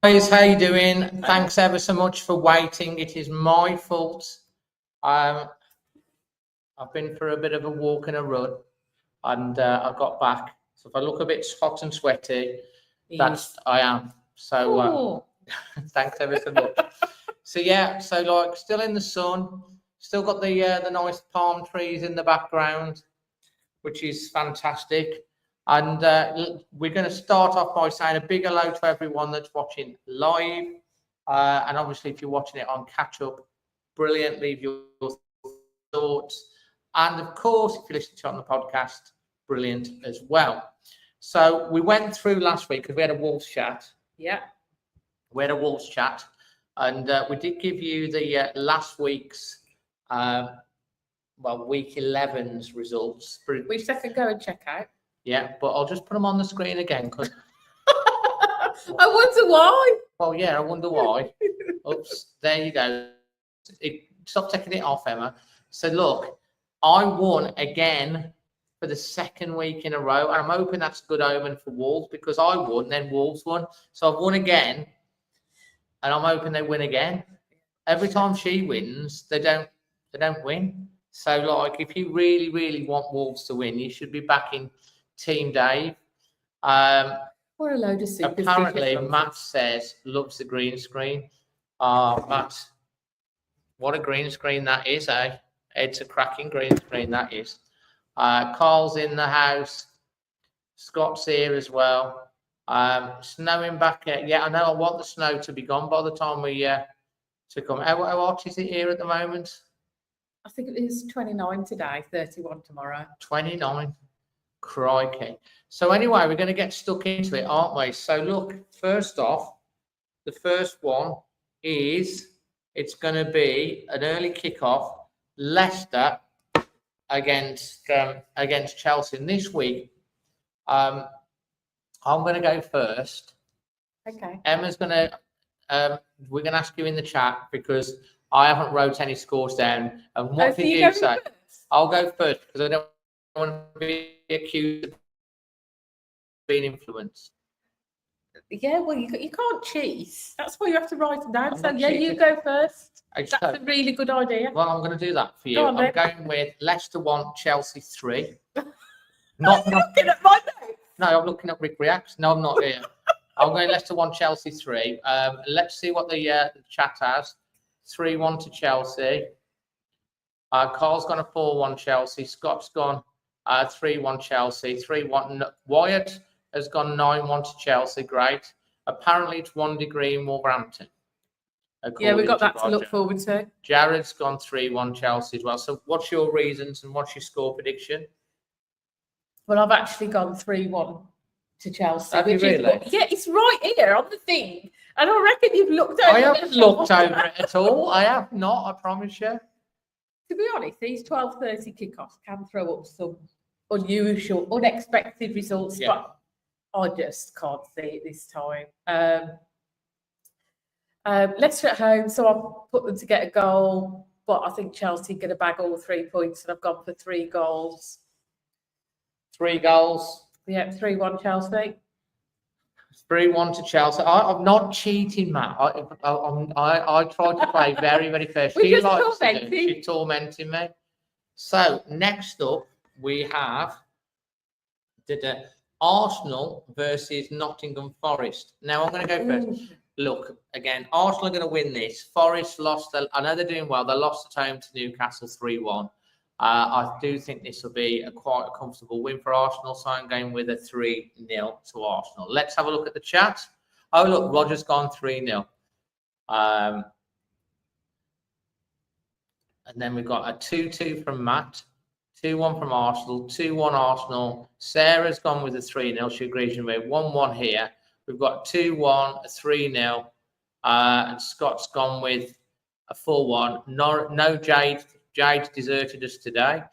Guys, how you doing? Thanks ever so much for waiting. It is my fault. I've been for a bit of a walk and a run, and I got back. So if I look a bit hot and sweaty, I am. So thanks ever so much. So yeah, so like still in the sun, still got the nice palm trees in the background, which is fantastic. And we're going to start off by saying a big hello to everyone that's watching live. And obviously, if you're watching it on catch up, brilliant. Leave your thoughts. And of course, if you listen to it on the podcast, brilliant as well. So we went through last week because we had a Wolves chat. Yeah. We had a Wolves chat. And we did give you the last week's, week 11's results. Which I can go and check out. Yeah, but I'll just put them on the screen again because I wonder why. Well, yeah, I wonder why. Oops, there you go. Stop taking it off, Emma. So look, I won again for the second week in a row, and I'm hoping that's a good omen for Wolves because I won, then Wolves won. So I've won again, and I'm hoping they win again. Every time she wins, they don't win. So like, if you really, really want Wolves to win, you should be backing Team Dave. What a load of super. Apparently, Matt says loves the green screen. Matt, what a green screen that is, eh? It's a cracking green screen, that is. Carl's in the house. Scott's here as well. Snowing back. Yeah, I know. I want the snow to be gone by the time we to come. How hot is it here at the moment? I think it is 29 today, 31 tomorrow. 29. Crikey. So anyway, we're going to get stuck into it, aren't we? So look, first off, the first one is it's going to be an early kickoff, Leicester against Chelsea. And this week, I'm going to go first. Okay. Emma's going to. We're going to ask you in the chat because I haven't wrote any scores down. And what did you say? First? I'll go first because I don't want to be accused of being influenced. Yeah, well, you can't cheat. That's why you have to write it down. So yeah, you go first. That's a really good idea. Well, I'm going to do that for you. I'm going with Leicester 1, Chelsea 3. Not looking at my notes. No, I'm looking at Rick Reacts. No, I'm not here. I'm going Leicester 1, Chelsea 3. Let's see what the chat has. 3-1 to Chelsea. Carl's gone a 4-1 Chelsea. Scott's gone 3-1 Chelsea. 3-1. Wyatt has gone 9-1 to Chelsea. Great. Apparently, it's 1 degree in Wolverhampton. Yeah, we've got that to look forward to. Jared's gone 3-1 Chelsea as well. So, what's your reasons and what's your score prediction? Well, I've actually gone 3-1 to Chelsea. Have you really? Yeah, it's right here on the thing. And I reckon you've looked over it. I haven't looked over it at all. I have not, I promise you. To be honest, these 12:30 kickoffs can throw up some unusual, unexpected results, but I just can't see it this time. Leicester at home, so I'll put them to get a goal, but I think Chelsea are going to bag all 3 points, and I've gone for 3 goals. 3 goals? Yeah, 3-1 Chelsea. 3-1 to Chelsea. I'm not cheating, Matt. I tried to play very, very fair. She's tormenting me. So next up, we have the Arsenal versus Nottingham Forest. Now I'm going to go first. Look, again, Arsenal are going to win this. Forest lost. I know they're doing well. They lost at home to Newcastle 3-1. I do think this will be quite a comfortable win for Arsenal, so I'm going with a 3-0 to Arsenal. Let's have a look at the chat. Oh, look, Roger's gone 3-0. And then we've got a 2-2 from Matt, 2-1 from Arsenal, 2-1 Arsenal. Sarah's gone with a 3-0. She agrees with me. 1-1 here. We've got 2-1, a 3-0. And Scott's gone with a 4-1. No Jade. Jade deserted us today.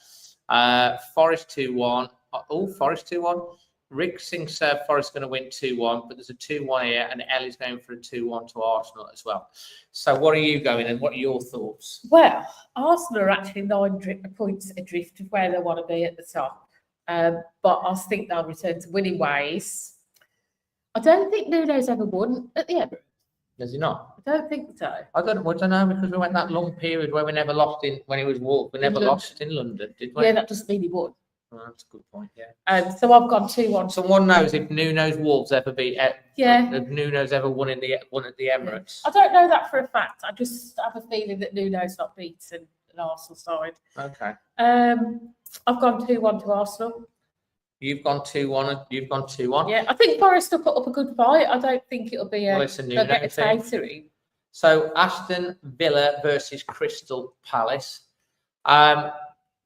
Forest 2-1. Oh, Forest 2-1. Rick thinks Forest going to win 2-1, but there's a 2-1 here, and Ellie's going for a 2-1 to Arsenal as well. So what are you going, and what are your thoughts? Well, Arsenal are actually 9 points adrift of where they want to be at the top. But I think they'll return to winning ways. I don't think Nuno's ever won at the Emirates. Does he not? I don't think so. I don't know because we went that long period where we never lost when he was Wolves. We never lost in London, did we? Yeah, that doesn't mean he won. Oh, that's a good point. Yeah. So I've gone 2-1. Someone knows if Nuno's Wolves ever beat. Yeah. If Nuno's ever won at the Emirates. I don't know that for a fact. I just have a feeling that Nuno's not beaten an Arsenal side. Okay. I've gone 2-1 to Arsenal. You've gone 2-1. You've gone 2-1. Yeah, I think Forest will put up a good fight. I don't think it'll be a catering. So Aston Villa versus Crystal Palace.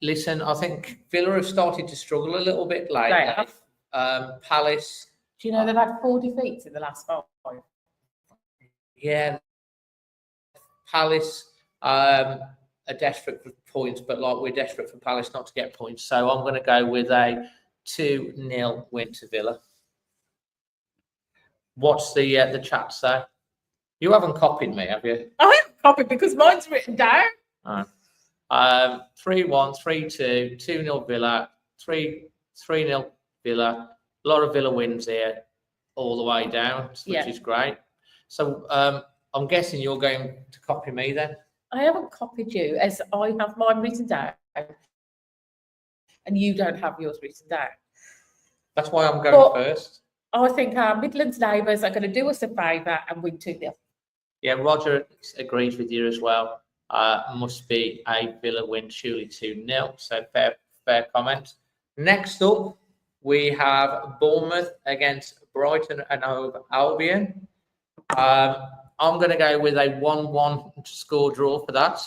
Listen, I think Villa have started to struggle a little bit lately. Palace. Do you know they've had 4 defeats in the last 5? Yeah. Palace are desperate for points, but like we're desperate for Palace not to get points. So I'm going to go with a 2-0 win to Villa. What's the chat say? You haven't copied me, have you? I haven't copied because mine's written down. All right. 3-1, 3-2, 2-0 Villa, 3-0 Villa. A lot of Villa wins here all the way down, which is great. So I'm guessing you're going to copy me then? I haven't copied you as I have mine written down and you don't have yours written down. That's why I'm going first. I think our Midlands neighbours are going to do us a favour and win 2-0. Yeah, Roger agrees with you as well. Must be a Villa win, surely 2-0. So fair comment. Next up, we have Bournemouth against Brighton and Hove Albion. I'm going to go with a 1-1 score draw for that.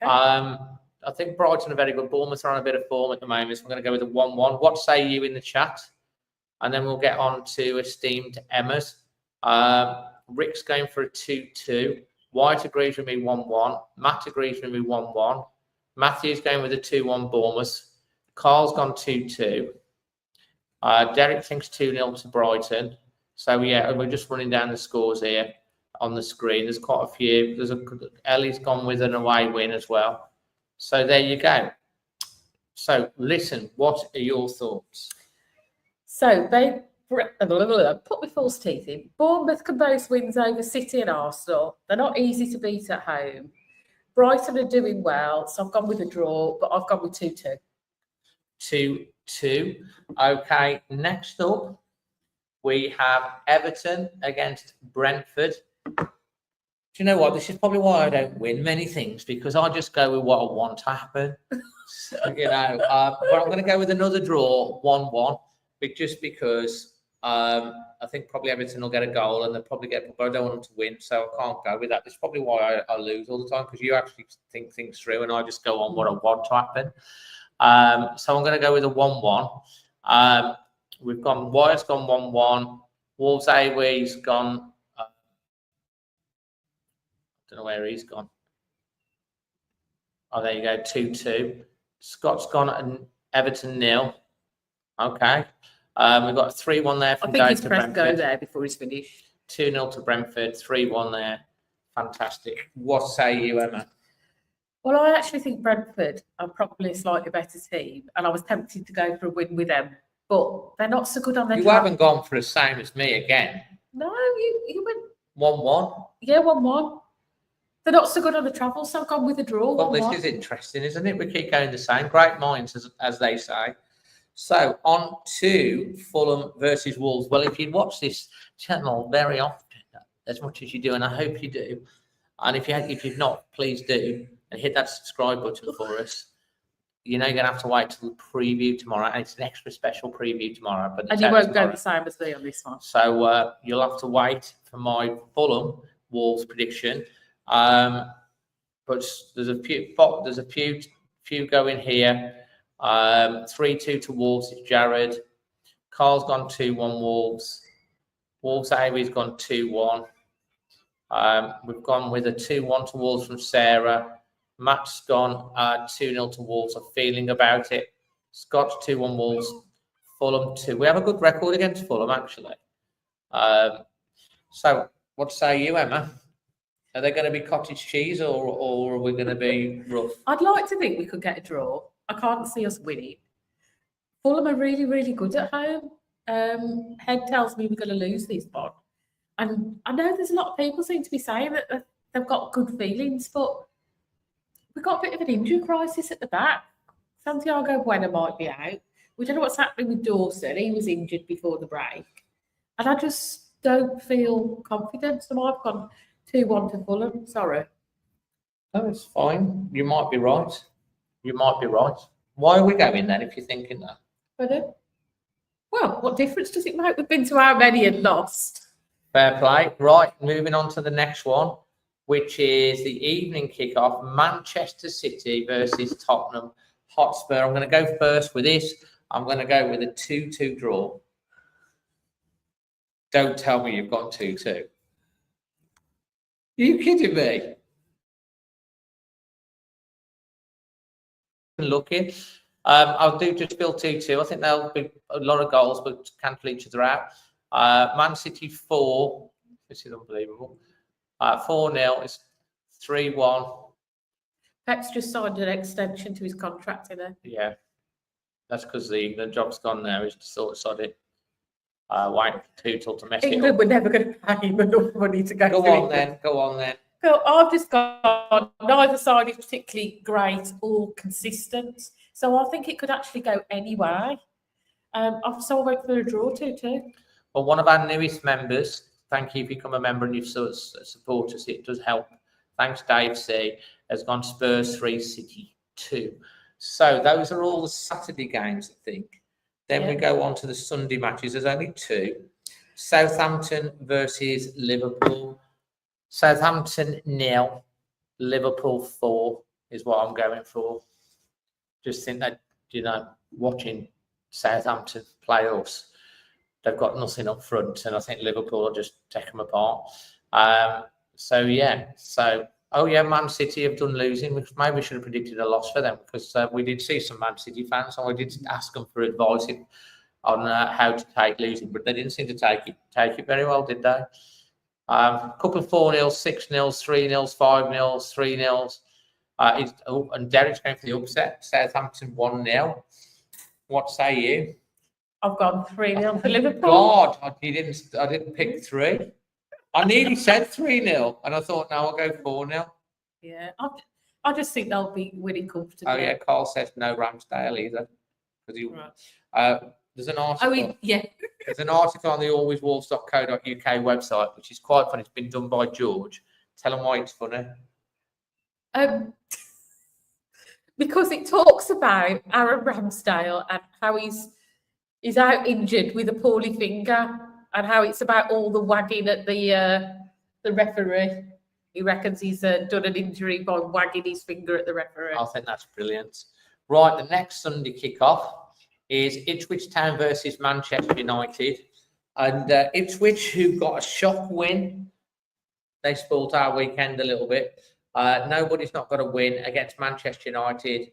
Okay. I think Brighton are very good. Bournemouth are on a bit of form at the moment, so I'm going to go with a 1-1. What say you in the chat? And then we'll get on to esteemed Emma's. Rick's going for a 2-2. White agrees with me 1-1. Matt agrees with me 1-1. Matthew's going with a 2-1 Bournemouth. Carl's gone 2-2. Derek thinks 2-0 to Brighton. So yeah, we're just running down the scores here on the screen. There's quite a few. Ellie's gone with an away win as well. So there you go. So listen, what are your thoughts? So they put my false teeth in. Bournemouth can boast wins over City and Arsenal. They're not easy to beat at home. Brighton are doing well, so I've gone with a draw, but I've gone with 2-2. 2-2. Okay, next up, we have Everton against Brentford. Do you know what? This is probably why I don't win many things, because I just go with what I want to happen. So, but I'm going to go with another draw, 1-1, just because I think probably Everton will get a goal and they'll probably but I don't want them to win, so I can't go with that. That's probably why I lose all the time, because you actually think things through and I just go on what I want to happen. So I'm going to go with a 1-1. We've gone, Wyatt's gone 1-1. Wolves Away's gone, I don't know where he's gone. Oh, there you go, 2-2. Scott's gone at Everton 0. Okay. We've got 3-1 there from Dave to Brentford. Go there before he's finished. 2-0 to Brentford, 3-1 there. Fantastic. What say you, Emma? Well, I actually think Brentford are probably a slightly better team, and I was tempted to go for a win with them, but they're not so good on their. You haven't gone for the same as me again. No, you went 1-1. Yeah, 1-1. They're not so good on the travel, so I've gone with a draw. Well, this is interesting, isn't it? We keep going the same. Great minds, as they say. So on to Fulham versus Wolves. Well, if you watch this channel very often, as much as you do, and I hope you do, and if you've not, please do, and hit that subscribe button for us. You know, you're gonna have to wait till the preview tomorrow, and it's an extra special preview tomorrow. But you won't go the same as me on this one. So you'll have to wait for my Fulham Wolves prediction. But there's a few going here. 3-2 to Wolves. It's Jared. Carl's gone 2-1 Wolves. Wolves Away's gone 2-1. We've gone with a 2-1 to Wolves from Sarah. Matt's gone 2-0 to Wolves. I'm feeling about it. Scott's 2-1 Wolves. Fulham 2. We have a good record against Fulham, actually. So what say you, Emma? Are they going to be cottage cheese or are we going to be rough? I'd like to think we could get a draw. I can't see us winning. Fulham are really, really good at home. Head tells me we're going to lose this one. And I know there's a lot of people seem to be saying that they've got good feelings, but we've got a bit of an injury crisis at the back. Santiago Bueno might be out. We don't know what's happening with Dawson. He was injured before the break. And I just don't feel confident. So I've gone 2-1 to Fulham. Sorry. No, it's fine. You might be right. You might be right. Why are we going then if you're thinking that? Pardon? Well, what difference does it make? We've been to how many and lost? Fair play. Right, moving on to the next one, which is the evening kickoff, Manchester City versus Tottenham Hotspur. I'm going to go first with this. I'm going to go with a 2-2 draw. Don't tell me you've got 2-2. Are you kidding me? Looking. I'll do just Bill 2-2. I think there'll be a lot of goals, but cancel each other out. Man City 4. This is unbelievable. 4-0. It's 3-1. Pep's just signed an extension to his contract, you know. Yeah. That's because the job's gone now. He's just sort of sod it. Waiting for Tuchel to mess it England up. were never going to pay him enough money to go Go to on England. then. Go on then. So I've just gone, neither side is particularly great or consistent. So I think it could actually go any way. So I went for a draw 2-2. Well, one of our newest members, thank you if you become a member and you support us, it does help. Thanks, Dave C, has gone Spurs 3, City 2. So those are all the Saturday games, I think. Then we go on to the Sunday matches. There's only 2. Southampton versus Liverpool. Southampton 0, Liverpool 4 is what I'm going for. Just think that, watching Southampton play us, they've got nothing up front, and I think Liverpool will just take them apart. Man City have done losing, which maybe we should have predicted a loss for them, because we did see some Man City fans, and we did ask them for advice on how to take losing, but they didn't seem to take it very well, did they? A couple of 4-0, 6-0, 3-0, 5-0, 3-0. And Derek's going for the upset. Southampton 1-0. What say you? I've gone 3-0 for Liverpool. God, I didn't pick 3. I nearly said 3-0, and I thought, no, I'll go 4-0. Yeah, I just think they'll be winning comfortably. Oh yeah, Carl says no Ramsdale either. Right. There's an article. Yeah. There's an article on the alwayswolves.co.uk website, which is quite funny. It's been done by George. Tell them why it's funny. Because it talks about Aaron Ramsdale and how he's out injured with a poorly finger, and how it's about all the wagging at the referee. He reckons he's done an injury by wagging his finger at the referee. I think that's brilliant. Right, the next Sunday kickoff is Ipswich Town versus Manchester United. And Ipswich, who got a shock win, they spoiled our weekend a little bit. Nobody's not got a win against Manchester United.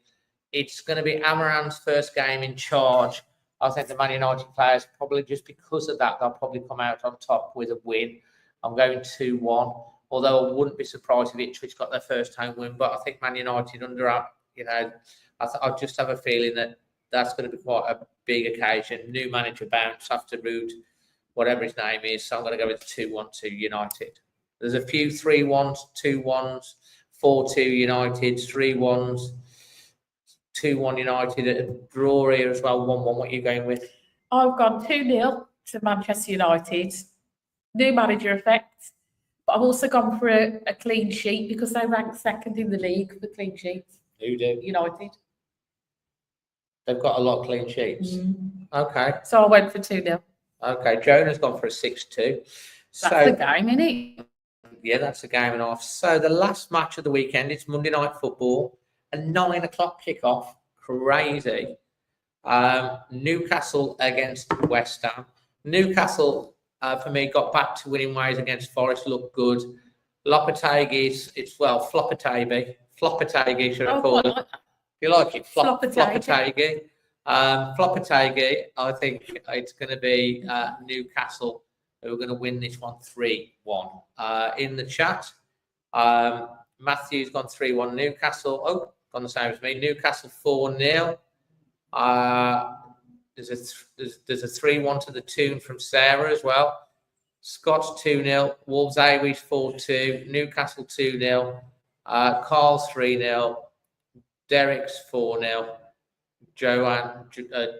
It's going to be Amaran's first game in charge. I think the Man United players, probably just because of that, they'll probably come out on top with a win. I'm going 2-1, although I wouldn't be surprised if Ipswich got their first home win. But I think Man United I just have a feeling that that's going to be quite a big occasion. New manager bounce after Rude, whatever his name is. So I'm going to go with 2-1 to United. There's a few 3-1s, 2-1s, 4-2 United, 3-1s, 2-1 United, a draw here as well, 1-1. What are you going with? I've gone 2-0 to Manchester United. New manager effect. But I've also gone for a clean sheet because they rank second in the league for clean sheets. Who do? United. They've got a lot of clean sheets. Okay. So I went for 2-0. Okay. Jonah's gone for a 6-2. That's the game, isn't it? Yeah, that's a game and a half. So the last match of the weekend, it's Monday Night Football, a 9:00 kickoff. Crazy. Newcastle against West Ham. Newcastle, for me, got back to winning ways against Forest. Looked good. Lopetegui's, Floppetegi, should I call it? Do you like it? Floppetegi. Floppetegi, I think it's going to be Newcastle who are going to win this one 3-1. In the chat, Matthew's gone 3-1. Newcastle, gone the same as me. Newcastle 4-0. There's a 3-1 to the tune from Sarah as well. Scott's 2-0, Wolves Awies 4-2, Newcastle 2-0, Carl's 3-0, Derek's 4-0, Joanne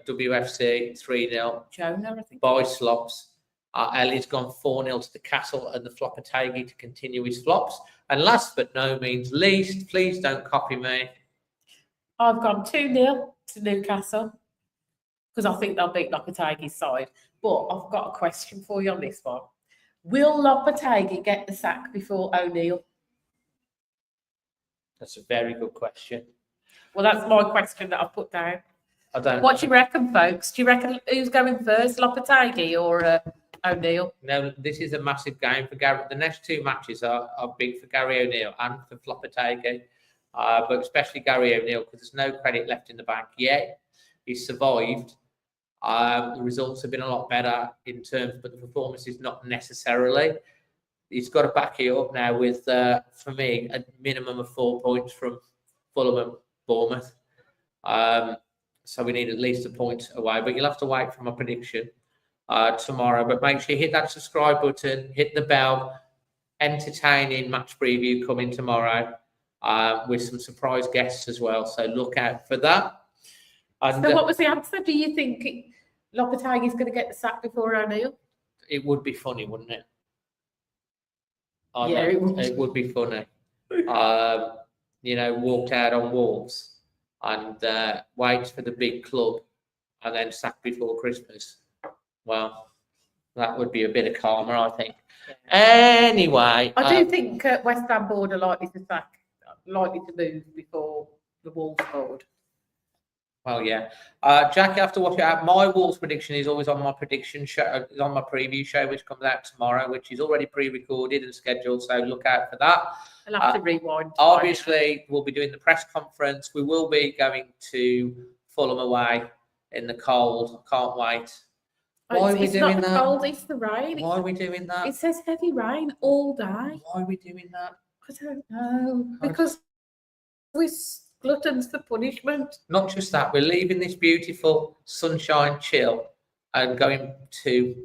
WFC 3-0. Jonah, I think. By slops. Ellie's gone 4-0 to the Castle and the Floppatagi to continue his flops. And last but no means least, please don't copy me. I've gone 2-0 to Newcastle because I think they'll beat Lopetagi's side. But I've got a question for you on this one. Will Lopetagi get the sack before O'Neill? That's a very good question. Well, that's my question that I've put down. I don't. What do you reckon, folks? Do you reckon who's going first, Lopetagi or O'Neill? No, this is a massive game for Gary. The next two matches are big for Gary O'Neill and for Floppatagi, but especially Gary O'Neill because there's no credit left in the bank yet. He's survived. The results have been a lot better in terms, but the performance is not necessarily. He's got to back it up now with, for me, a minimum of 4 points from Fulham and Bournemouth. So we need at least a point away, but you'll have to wait for my prediction tomorrow. But make sure you hit that subscribe button, hit the bell. Entertaining match preview coming tomorrow with some surprise guests as well. So look out for that. And, so what was the answer? Do you think Lopetagi is going to get the sack before O'Neill? It would be funny, wouldn't it? Yeah, it would be funny. Walked out on Wolves and waits for the big club and then sacked before Christmas. Well, that would be a bit of karma, I think. Anyway. I do think West Ham board are likely to move before the Wolves board. Well, yeah. Jack, you have to watch it out. My Wolves prediction is always on my prediction show, on my preview show, which comes out tomorrow, which is already pre-recorded and scheduled. So look out for that. I'll have to rewind. Obviously, we'll be doing the press conference. We will be going to Fulham away in the cold. Can't wait. Why are we doing that? It's not the cold, it's the rain. Why are we doing that? It says heavy rain all day. Why are we doing that? I don't know. Because we're gluttons for punishment. Not just that, we're leaving this beautiful sunshine chill and going to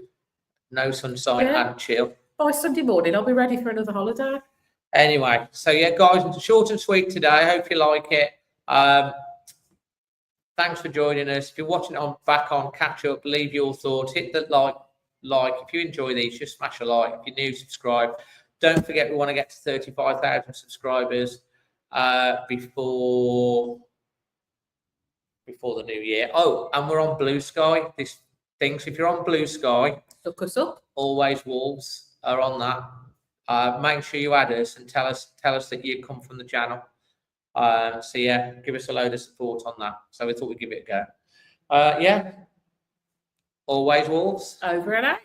no sunshine and chill. By Sunday morning, I'll be ready for another holiday. Anyway, so yeah, guys, it's short and sweet today. I hope you like it. Thanks for joining us. If you're watching it back on catch up, leave your thoughts. Hit the like. If you enjoy these, just smash a like. If you're new, subscribe. Don't forget, we want to get to 35,000 subscribers before the new year. Oh, and we're on Blue Sky. So if you're on Blue Sky, look us up. Always Wolves are on that. Make sure you add us and tell us that you come from the channel. So yeah, give us a load of support on that. So we thought we'd give it a go. Yeah. Always Wolves. Over and out.